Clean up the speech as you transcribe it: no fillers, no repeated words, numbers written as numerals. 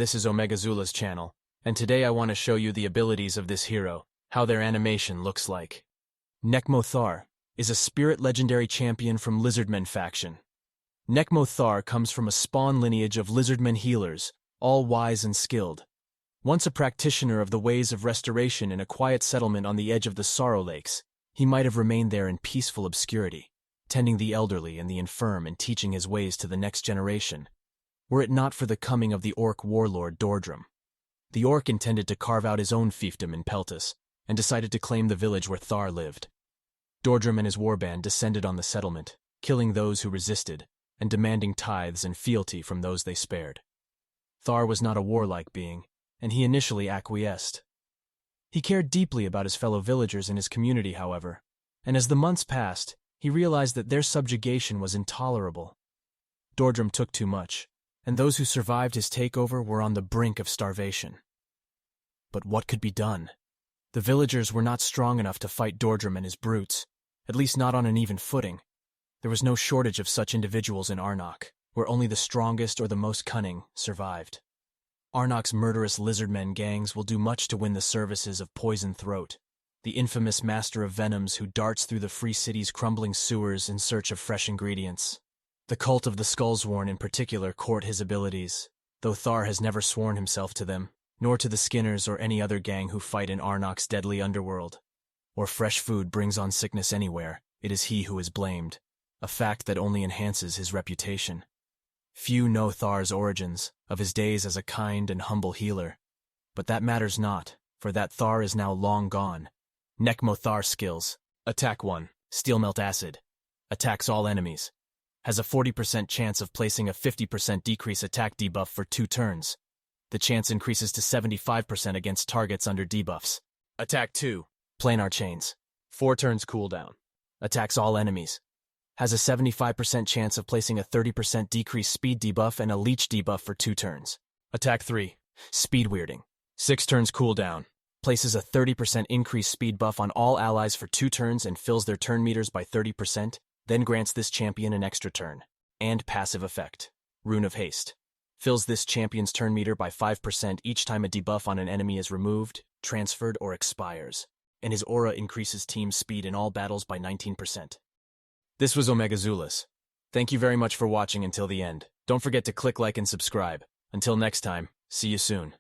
this is Omegazula's channel, and today I want to show you the abilities of this hero, how their animation looks like. Nekmothar is a spirit legendary champion from Lizardmen faction. Nekmothar comes from a spawn lineage of Lizardmen healers, all wise and skilled. Once a practitioner of the ways of restoration in a quiet settlement on the edge of the Sorrow Lakes, he might have remained there in peaceful obscurity, tending the elderly and the infirm and teaching his ways to the next generation, were it not for the coming of the orc warlord Dordrum. The orc intended to carve out his own fiefdom in Peltas, and decided to claim the village where Thar lived. Dordrum and his warband descended on the settlement, killing those who resisted, and demanding tithes and fealty from those they spared. Thar was not a warlike being, and he initially acquiesced. He cared deeply about his fellow villagers and his community, however, and as the months passed, he realized that their subjugation was intolerable. Dordrum took too much, and those who survived his takeover were on the brink of starvation. But what could be done? The villagers were not strong enough to fight Dordrum and his brutes, at least not on an even footing. There was no shortage of such individuals in Arnok, where only the strongest or the most cunning survived. Arnok's murderous lizardmen gangs will do much to win the services of Poison Throat, the infamous master of venoms who darts through the free city's crumbling sewers in search of fresh ingredients. The cult of the Skullsworn in particular court his abilities, though Thar has never sworn himself to them, nor to the Skinners or any other gang who fight in Arnok's deadly underworld. Or fresh food brings on sickness anywhere, it is he who is blamed, a fact that only enhances his reputation. Few know Thar's origins, of his days as a kind and humble healer. But that matters not, for that Thar is now long gone. Nekmothar skills. Attack 1. Steelmelt Acid. Attacks all enemies. Has a 40% chance of placing a 50% decrease attack debuff for 2 turns. The chance increases to 75% against targets under debuffs. Attack 2. Planar Chains. 4 turns cooldown. Attacks all enemies. Has a 75% chance of placing a 30% decreased speed debuff and a leech debuff for 2 turns. Attack 3. Speed Weirding. 6 turns cooldown. Places a 30% increased speed buff on all allies for 2 turns and fills their turn meters by 30%, then grants this champion an extra turn. And passive effect. Rune of Haste. Fills this champion's turn meter by 5% each time a debuff on an enemy is removed, transferred, or expires. And his aura increases team speed in all battles by 19%. This was Omegazula's. Thank you very much for watching until the end. Don't forget to click like and subscribe. Until next time, see you soon.